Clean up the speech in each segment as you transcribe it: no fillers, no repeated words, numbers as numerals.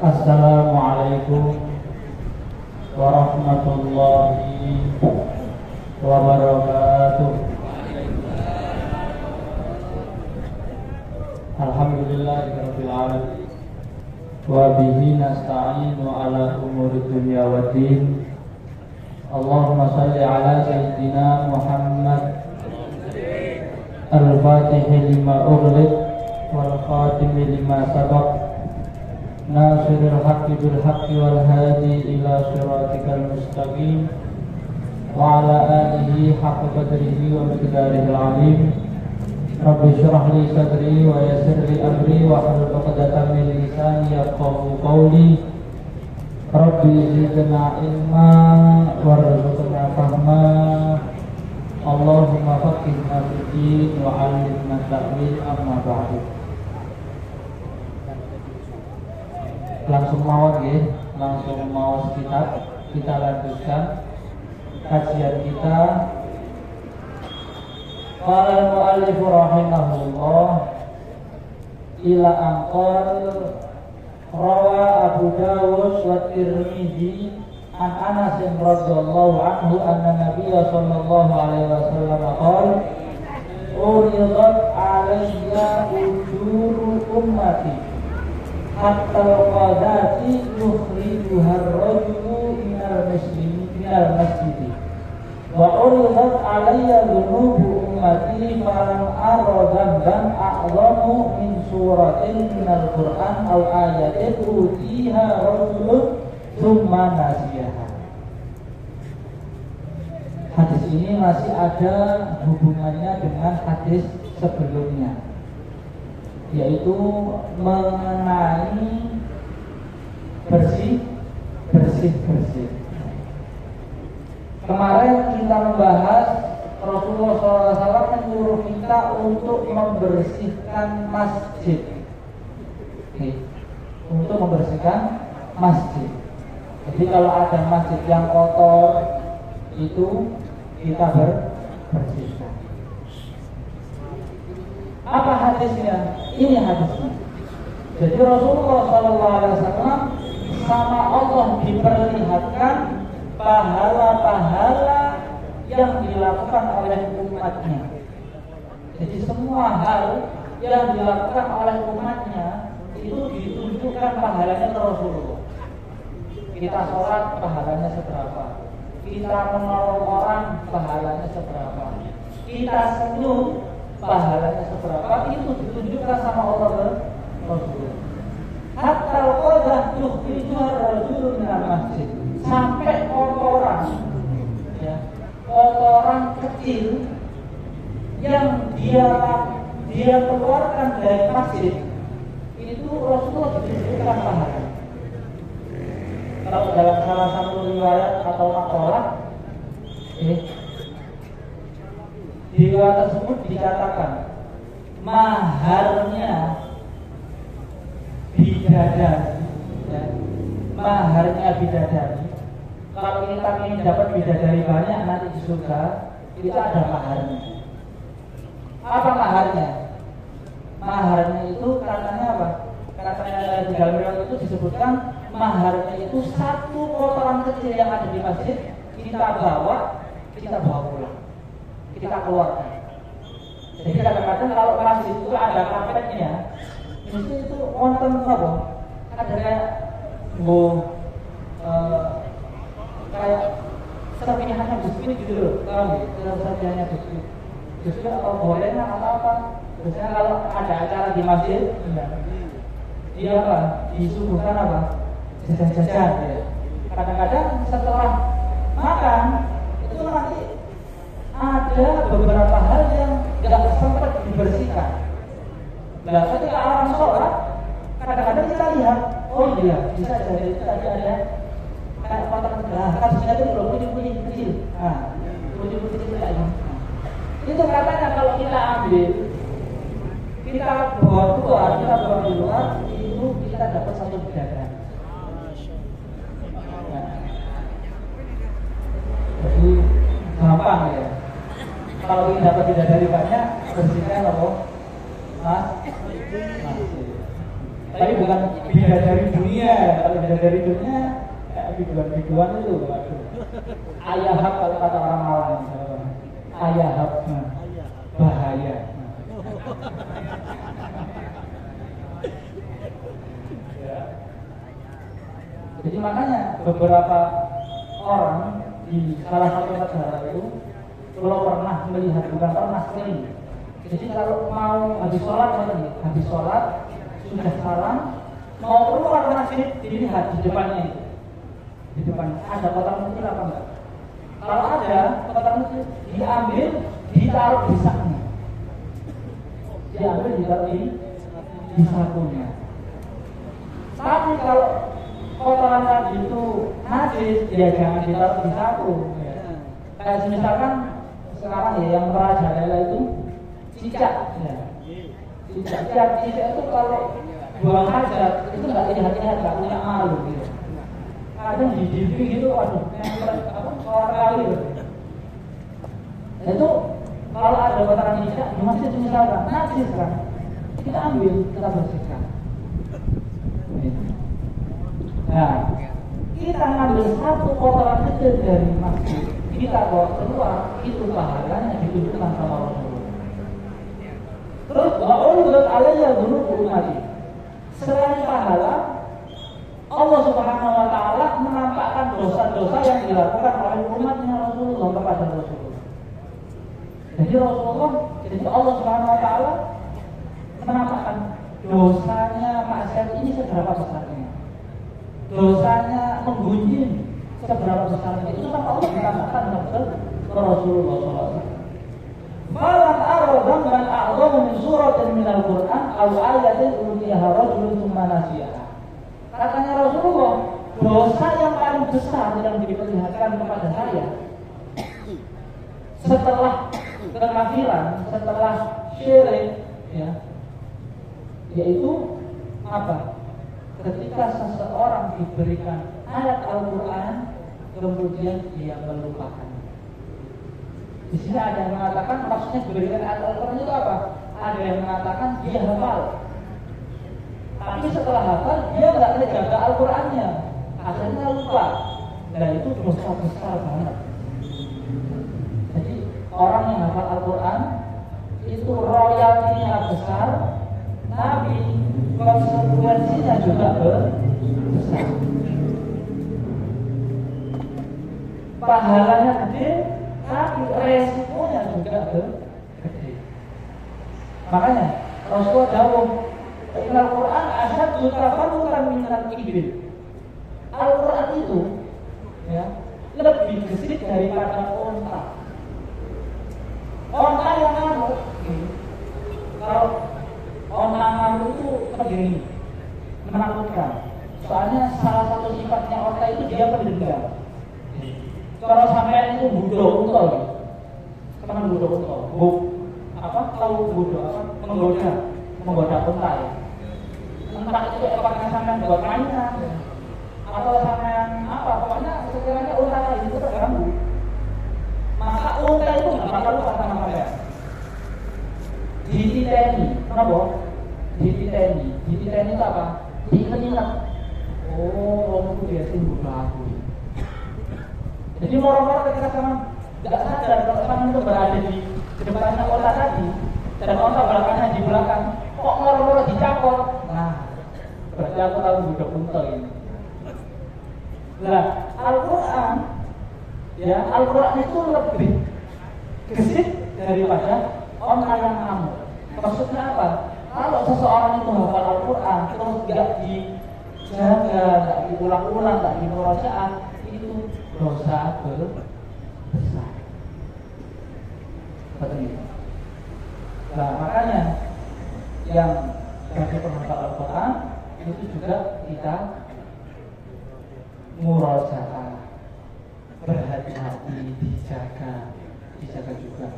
Assalamualaikum warahmatullahi wabarakatuh. Alhamdulillahirabbil alamin wa bihi nasta'inu ala umuri dunya waddin. Allahumma shalli ala sayyidina Muhammad al-Fatihi lima ughliq wal khatimi lima sabaq nasiril haqqi bil haqqi wal hadi ila siratikal mustaqim wa ala alihi haqqa qadrihi wa miqdarihil azim. Rabbi shrah li sadri wa yassir li amri wa hlul 'uqdatam min lisani yafqahu qawli. Rabbi zidna ilma warzuqna fahma. Allahumma faqihna fid din wa 'allimna ta'wil, amma ba'du. Langsung mawas kita lanjutkan kajian kita. Qala al-mu'allif rahimahullah ila anqal rawa Abu Dawud wa Tirmidzi an Anas radhiyallahu anhu anna Nabiyya sallallahu alaihi wasallam qala uridat alayya ujuru ummati hatta al-qadati yukhrijuha ar-rajulu minal masjidi wa uridat alayya dhunubu ummati falam ara dhanban a'zamu min suratin minal Qur'an aw ayatin utiha rajulun thumma nasiyaha. Hadis ini masih ada hubungannya dengan hadis sebelumnya, yaitu mengenai bersih. Kemarin kita membahas Rasulullah SAW menyuruh kita untuk membersihkan masjid. Untuk membersihkan masjid. Jadi kalau ada masjid yang kotor, itu kita bersihkan. Apa hadisnya? Ini hadisnya. Jadi Rasulullah SAW sama Allah diperlihatkan pahala-pahala yang dilakukan oleh umatnya. Jadi semua hal yang dilakukan oleh umatnya itu ditunjukkan pahalanya ke Rasulullah. Kita sholat pahalanya seberapa, kita menolong orang pahalanya seberapa, kita senyum pahalanya seberapa, itu ditunjukkan sama Allah ke Rasulullah. Hatta al-qadah yukhrijuha ar-rajulu minal masjid, sampai kotoran kecil yang dia keluarkan dari masjid, itu Rasulullah diberikan pahala. Kalau dalam salah satu riwayat atau makalah, di riwayat tersebut dikatakan maharnya bidadari, maharnya bidadari. Kalau kita ingin dapat bidadari banyak nanti di surga, itu ada maharnya. Apa maharnya? Maharnya itu katanya apa? Katanya di dalam riwayat itu disebutkan maharnya itu satu kotoran kecil yang ada di masjid kita bawa pulang, kita keluarkan. Jadi kadang-kadang kalau masjid itu ada karpetnya, mesti itu wonten apa? Ada kayak serpihannya biskuit gitu loh, serpihannya biskuit atau gorengan atau apa. Biasanya kalau ada acara di masjid, dia apa? Disuguhkan apa? Jajan-jajan ya. Kadang-kadang setelah makan itu nanti ada beberapa hal yang tidak sempat dibersihkan. Nah, ketika orang sholat, kadang-kadang kita lihat, oh iya, bisa jadi itu tadi ada kayak kotoran. Nah, kasusnya itu belum punya kecil. Nah, punya kecil kayak ini. Itu katanya kalau kita ambil, kita bawa keluar, kita bawa di luar, itu kita dapat satu bidadari. Jadi gampang ya. Kalau ingin dapat bidadari banyak, bersihkan apa? masjid. Tapi bukan bidadari dunia. Kalau bidadari dunia biduan itu waduh. Ayahab kalau kata orang Malang. Ayahab bahaya. Jadi makanya beberapa orang di salah satu negara itu kalau pernah melihat, bukan pernah, sering. Jadi kalau mau habis sholat sudah salam, mau keluar masjid dilihat di depannya, di depan ada kotak muslim apa enggak? Kalau ada kotak muslim diambil, ditaruh di saknya, diambil ditaruh di sakunya. Tapi kalau kotoran tadi itu najis, ya jangan ditaruh di saku. Kayak misalkan sekarang ya yang merajalela itu cicak, ya. Cicak itu kalau buang hajat itu nggak lihat-lihat, nggak punya malu gitu. Kadang di TV gitu, waduh, soal kali gitu. Itu kalau ada kotoran cicak di masjid misalkan najis kan, kita ambil, kita bersihkan. Nah, kita ngambil satu kotoran kecil dari masjid, kita bawa keluar, itu pahalanya ditunjukkan sama Rasulullah. Terus wa'ulidat alaiya dhunubu ummati. Selain pahala, Allah Subhanahu wa ta'ala menampakkan dosa-dosa yang dilakukan oleh umatnya Rasulullah kepada Rasulullah. Jadi Allah Subhanahu wa ta'ala menampakkan dosanya maksiat ini seberapa besarnya, dosanya menggunjing seberapa besarnya. Itu kan Allah ditampakkan kepada Rasulullah SAW. Malam aradam man a'zamu min suratin minal Qur'an aw ayatin utiha rajulun tsumma nasiyaha. Katanya Rasulullah, dosa yang paling besar yang diperlihatkan kepada saya setelah kekafiran, setelah syirik, ya, yaitu apa? Ketika seseorang diberikan ayat Al-Quran kemudian dia melupakan. Di sini ada yang mengatakan maksudnya diberikan ayat Al-Quran itu apa? Ada yang mengatakan dia hafal, tapi setelah hafal dia nggak menjaga Al-Qurannya, akhirnya lupa. Dan itu dosa besar banget. Jadi orang yang hafal Al-Quran itu royaltinya besar, tapi konsekuensinya juga besar. Pahalanya gede, tapi resikonya juga gede. Makanya Rasulullah jawab, Al-Quran asyaddu tafarruqan minal ibil. Al-Quran itu, ya, lebih gesit daripada onta. Onta yang ngamuk, kalau onta ngamuk itu begini, menakutkan. Soalnya salah satu sifatnya onta itu dia pendendam. Kalau sampai itu budo unta, teman budo unta, tahu budo apa? Menggoda unta ya. Entah itu ekornya sampai buat mainan, atau sampai apa? Pokoknya sekiranya unta itu terganggu, maka unta itu nggak bakal lupa sama kalian. Dititeni, kenapa? Dititeni itu apa? Diingat-ingat. Oh, aku biasa budo aku. Jadi moro-moro ketika sama nggak sadar kalau sama itu berada di depannya onta tadi dan onta belakangnya di belakang, kok moro-moro dicakol. Nah, berarti aku tahu budak unta ini. Nah, Al-Quran, ya, Al-Quran itu lebih gesit daripada onta yang ngamuk. Maksudnya apa? Kalau seseorang itu hafal Al-Quran terus nggak dijaga, nggak diulang-ulang, nggak dimurajaah, itu dosa besar. Seperti itu. Nah, makanya yang bagi penghafal Al-Quran itu juga kita murajaah, berhati-hati, dijaga juga.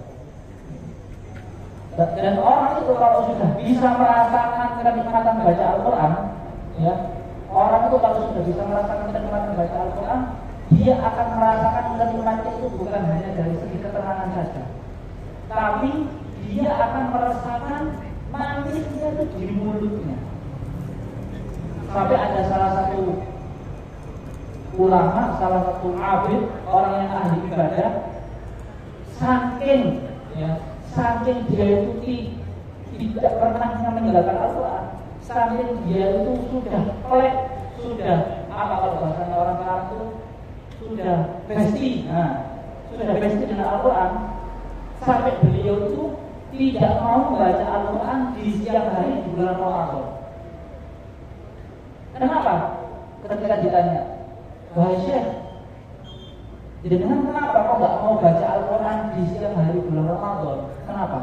Dan orang itu kalau sudah bisa merasakan kenikmatan baca Al-Quran, ya, orang itu kalau sudah bisa merasakan kenikmatan baca Al-Quran, dia akan merasakan kenikmatan itu bukan hanya dari segi ketenangan saja, tapi dia akan merasakan manisnya itu di mulutnya. Sampai ada salah satu ulama, salah satu abid, orang yang ahli ibadah, saking dia itu tidak pernah meninggalkan Al-Quran, saking dia itu sudah plek, sudah apa kalau bahasanya orang sekarang itu sudah besti, sudah besti dengan Al-Quran, sampai beliau itu tidak mau membaca Al-Quran di siang hari di bulan Ramadan. Kenapa? Ketika ditanya, wahai Syekh, jenengan kenapa kok nggak mau baca Al-Quran di siang hari bulan Ramadan? Kenapa?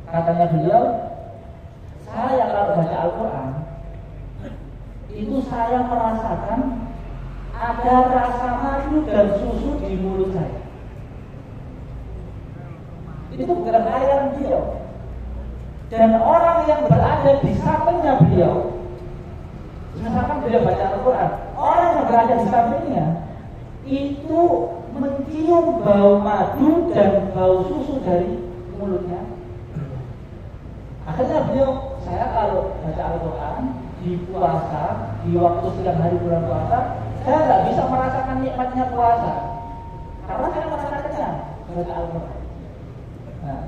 Katanya beliau, saya kalau baca Al-Quran itu saya merasakan ada rasa madu dan susu di mulut saya. Itu bukan hayalan beliau. Dan orang yang berada di sampingnya beliau, misalkan beliau baca Al-Quran, orang yang berada di sampingnya itu mencium bau madu dan bau susu dari mulutnya. Akhirnya beliau, saya kalau baca Al-Quran di puasa, di waktu siang hari bulan puasa, saya nggak bisa merasakan nikmatnya puasa karena saya merasa kenyang baca Al-Quran. Nah,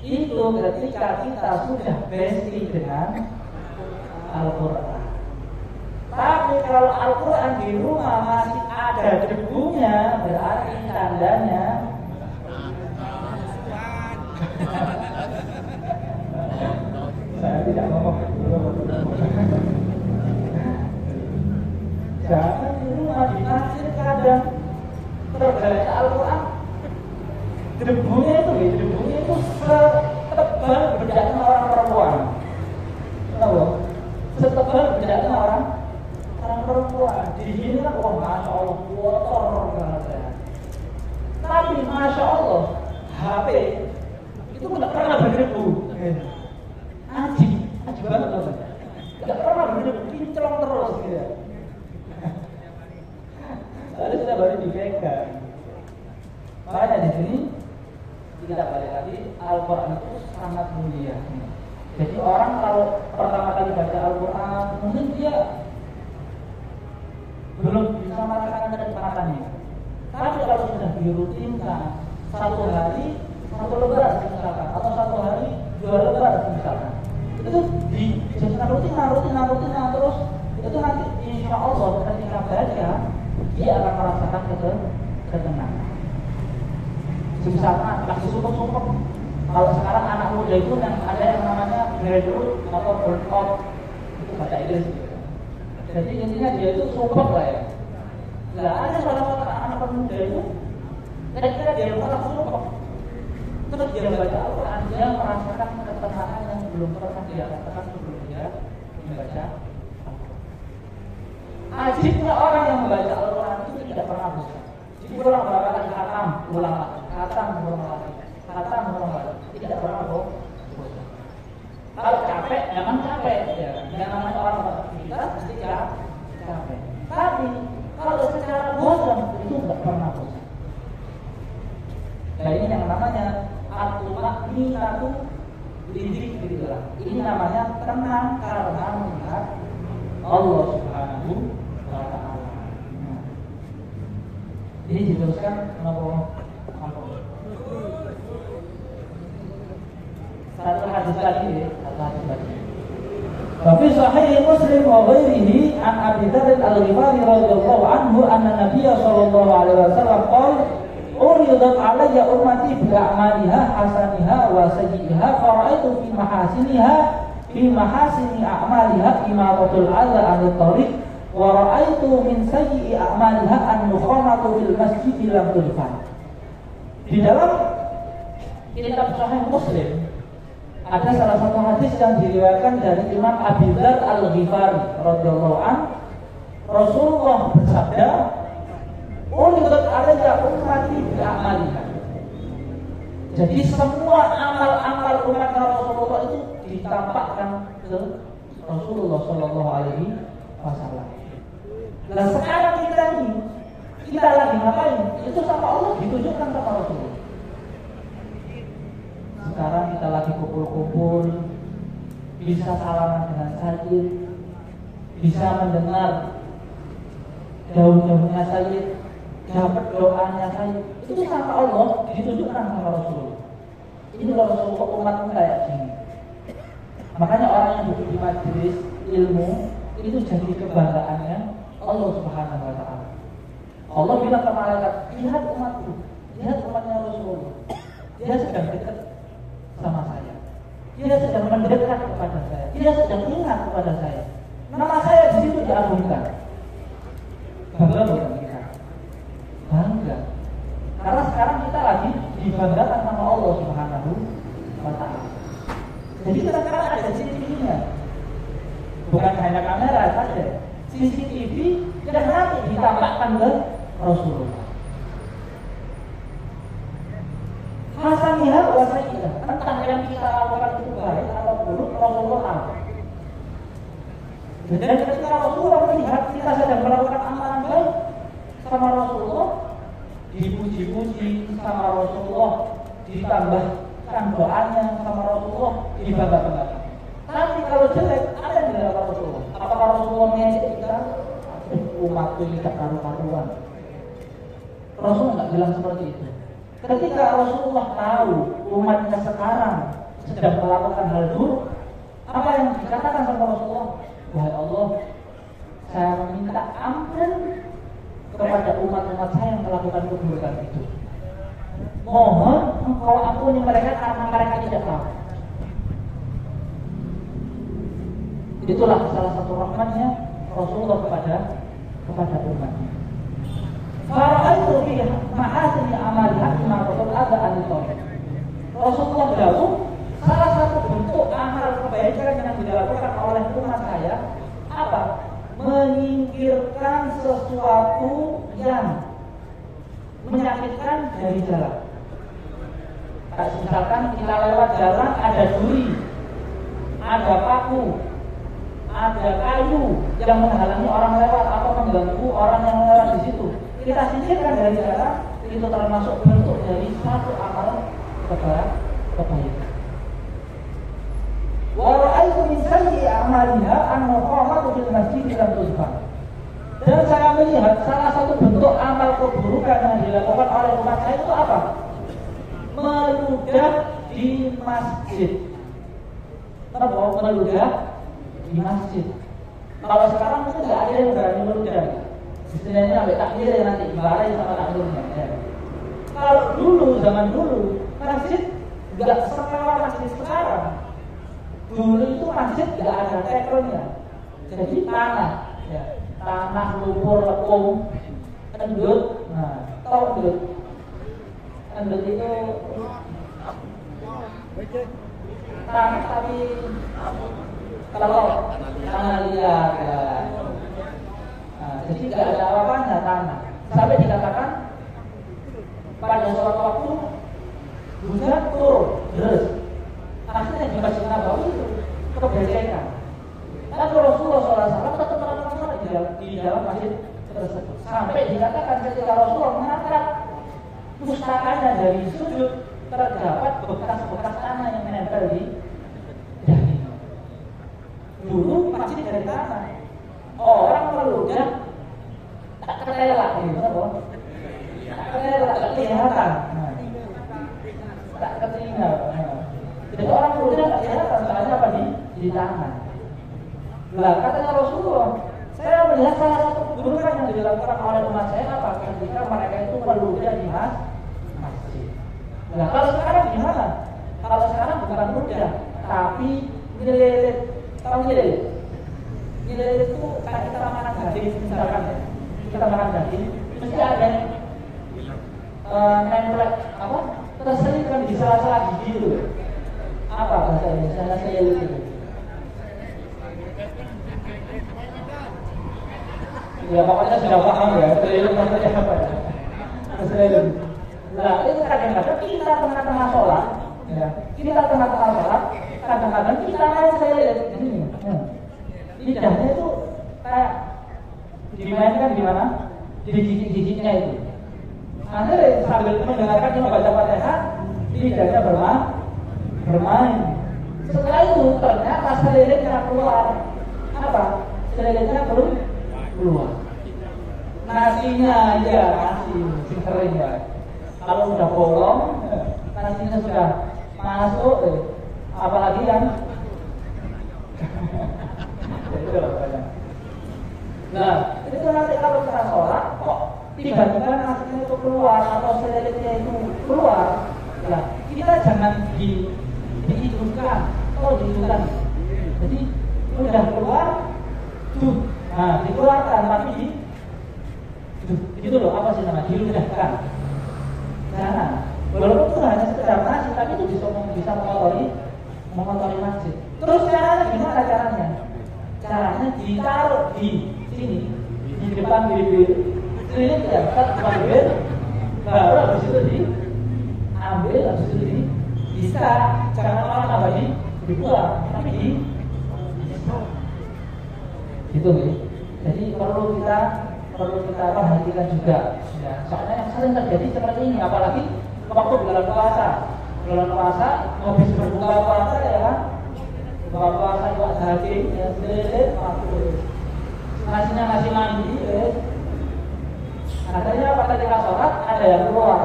itu ketika kita sudah besti dengan Al-Quran. Tapi kalau Al-Quran di rumah masih ada debunya, berarti tandanya saya tidak ngomong. Jangan di rumah di masjid kadang terbaca Al-Quran, debunya itu setebal bedaknya orang perempuan. Tahu? Setebal bedaknya orang perempuan. Di sini kan masya Allah kotor banget. Tapi masya Allah HP itu tidak pernah berdebu. Aji banget loh. Tidak pernah berdebu, kinclong terus gitu. Lalu sudah baru dipegang. Makanya di sini kita balik lagi, Al-Quran itu sangat mulia. Jadi orang kalau pertama kali baca Al-Quran, mungkin dia belum bisa merasakan kenikmatannya. Tapi kalau sudah dirutinkan satu hari satu lembar misalkan, atau satu hari 2 lembar misalkan, itu dijadikan rutin terus, itu nanti insya Allah ketika baca dia akan merasakan ketenangan. Misalkan lagi sumpah. Kalau sekarang anak muda itu yang ada yang namanya graduate atau burnout, itu baca Inggris. Jadi intinya dia itu sumpah lah ya. Nah, ada salah satu anak muda itu ketika dia merasa sumpah, terus dia baca Al-Quran, dia merasakan ketenangan yang belum pernah dia rasakan sebelum dia membaca. Ajibnya orang yang membaca Al-Quran itu tidak pernah bosan. Jadi ulang berapa kali khatam, ulang lagi, tidak pernah bosan. Kalau capek, memang capek. Ya. Yang namanya orang beraktivitas pasti capek. Tapi kalau secara bosan itu tidak pernah bosan. Nah ini yang namanya at-tumaninatu lidzikr gitulah. Ini namanya tenang karena melihat Allah Subhanahu wa taala. Ini diteruskan kenapa? Satu hadis lagi. Fi Sahih Muslim wa ghairihi an Abi Dzar al-Ghifari radhiyallahu anhu anna Nabiy sallallahu alaihi wasallam qala uridat alayya ummati bi a'maliha hasaniha wa sayyi'iha fara'aitu fi mahasini a'maliha imatatul adha 'anil tariq wa ra'aitu min sayyi'i a'maliha an-nukhamatu fil masjid lam tulfan. Di dalam kitab Sahih Muslim ada salah satu hadis yang diriwayatkan dari Imam Abi Dzar al-Ghifari radhiyallahu anhu. Rasulullah bersabda, "Uridat alayya ummati bi a'maliha." Jadi semua amal-amal umat Rasulullah itu ditampakkan ke Rasulullah sallallahu alaihi wasallam. Nah sekarang kita lagi ngapain? Itu sama Allah ditunjukkan sama Rasulullah. sekarang kita lagi kumpul-kumpul, bisa salaman dengan Sayyid, bisa mendengar daun-daunnya Sayyid, dapat doanya Sayyid, itu sama Allah ditunjukkan sama Rasulullah. Ini Rasulullah umat kayak gini. Makanya orang yang duduk di majelis ilmu itu jadi kebanggaannya Allah Subhanahu wa Ta'ala. Allah bilang ke malaikat, lihat umatku, lihat umatnya Rasulullah, dia sedang dekat sama saya, dia sedang mendekat kepada saya, dia sedang ingat kepada saya, nama saya di situ diagungkan. Bangga bukan kita? Bangga. Karena sekarang kita lagi dibanggakan sama Allah Subhanahu wa Ta'ala. Jadi kita sekarang ada CCTV-nya, bukan hanya kamera saja, CCTV yang nanti ditambahkan ke Rasulullah. Hasaniha wa sayyidah, tentang yang kita lakukan itu baik atau buruk, Rasulullah tahu. Dan ketika Rasulullah melihat kita sedang melakukan amalan baik sama Rasulullah, dipuji-puji sama Rasulullah, ditambahkan doanya sama Rasulullah, dibangga-banggakan. Tapi kalau jelek, apa yang dilakukan Rasulullah? Apakah Rasulullah mengejek kita? Umatku tidak karu-karuan. Rasulullah nggak bilang seperti itu. Ketika Rasulullah tahu umatnya sekarang sedang melakukan hal buruk, apa yang dikatakan sama Rasulullah? Wahai Allah, saya meminta ampun kepada umat-umat saya yang melakukan keburukan itu. Mohon engkau ampuni mereka karena mereka tidak tahu. Itulah salah satu rahmatnya Rasulullah kepada umatnya. Fara'aitu fi mahasini amali hatta Rasul ada anitoy. Rasulullah jauh salah satu bentuk amal kebaikan yang dilakukan oleh umat saya apa? Menyingkirkan sesuatu yang menyakitkan dari jalan. Misalkan kita lewat jalan ada duri, ada paku, ada kayu yang menghalangi orang lewat atau mengganggu orang yang lewat di situ. Kita singkirkan dari jalan, itu termasuk bentuk dari satu amal kebaikan. Wa ra'aytu min sayyi a'maliha an-nuqamatu fil masjid lam tuzfar. Dan saya melihat salah satu bentuk amal keburukan yang dilakukan oleh umat saya itu apa? Meludah di masjid. Kenapa meludah di masjid? Kalau sekarang itu nggak ada yang berani meludah. Istilahnya sampai takbir nanti dimarahin sama takbirnya. Ya. Kalau dulu, zaman dulu, masjid nggak semewah masjid sekarang. Dulu itu masjid nggak ada tekelnya, jadi tanah, ya. Tanah lumpur lekung, endut. Nah, tahu endut? Endut itu tanah tapi kalau tanah liat, ya. Nah, jadi nggak ada apa-apanya tanah. Sampai dikatakan pada suatu waktu hujan turun deras. Akhirnya di Masjid Nabawi itu kebersihan. Dan Rasulullah SAW tetap melakukan di dalam masjid tersebut. Sampai dikatakan ketika Rasulullah mengangkat pustakanya dari sujud terdapat bekas-bekas tanah yang menempel di dahinya. Dulu masjid dari tanah. Orang meludah tak kelelak gitu, tak kelelak, tak kelihatan, tak ketinggal. Jadi orang meludah tak kelihatan, soalnya apa di tangan. Lah katanya Rasulullah, saya melihat salah satu keburukan yang dilakukan oleh umat saya apa? Ketika mereka itu meludah di masjid. Nah kalau sekarang gimana? Kalau sekarang bukan meludah, tapi ngelilit, tahu ngelilit? Ngelilit itu kayak kita makan daging, misalkan ya. Kita makan daging, mesti ada nempel apa? Terselipkan di sela-sela gigi itu. Apa bahasa Indonesia ngelilit itu? Ya pokoknya sudah paham ya, triliun maksudnya apa ya? Triliun. Nah itu kadang-kadang kita tengah-tengah sholat, ya, kita tengah-tengah sholat, kadang-kadang kita main triliun ini. Lidahnya itu kayak dimainkan di mana? Di gigi-giginya itu. Akhirnya sambil mendengarkan yang baca Fatihah, lidahnya bermain. Setelah itu ternyata selilitnya keluar. Apa? Selilitnya belum keluar. Nasinya aja masih kering ya. Kalau sudah bolong, nasinya sudah masuk, apalagi yang nah, itu nanti kalau kita sholat kok tiba-tiba nasinya itu keluar atau selilitnya itu keluar, ya kita jangan dihidupkan atau dihidupkan. Jadi udah keluar, nah dikeluarkan tapi gitu loh, apa sih namanya, diludahkan. Jangan, walaupun itu hanya sekedar nasi, tapi itu bisa mengotori masjid. Terus caranya gimana caranya? Caranya ditaruh di sini, di depan bibir, sini ya, depan bibir, baru habis itu diambil, habis itu bisa, jangan malah apa dibuang, tapi gitu ya. Jadi perlu kita perhatikan juga. Ya, soalnya yang sering terjadi seperti ini, apalagi waktu bulan puasa, habis berbuka puasa ya kan, buka puasa juga daging, ya sedikit, nasinya nasi mandi, akhirnya apa ketika sholat ada yang keluar,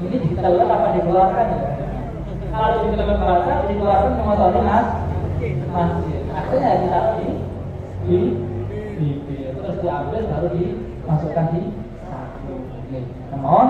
ini diketahui apa dikeluarkan ya. Kalau dikeluarkan mengotori masjid, akhirnya ditaruh di terus diambil baru dimasukkan di saku. Namun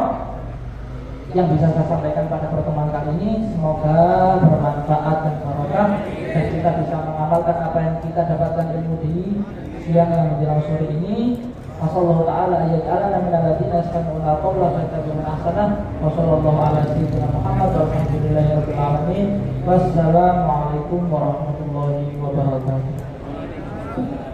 yang bisa saya sampaikan pada pertemuan kali ini semoga bermanfaat dan barokah dan kita bisa mengamalkan apa yang kita dapatkan ilmu di siang yang menjelang sore ini. Wassallallahu ta'ala ayyad'alana minal ladzina yastami'una qawla fayattabi'una ahsanah. Wassallallahu ala sayyidina Muhammad wa alhamdulillahi rabbil alamin. Wassalamualaikum warahmatullahi wabarakatuh.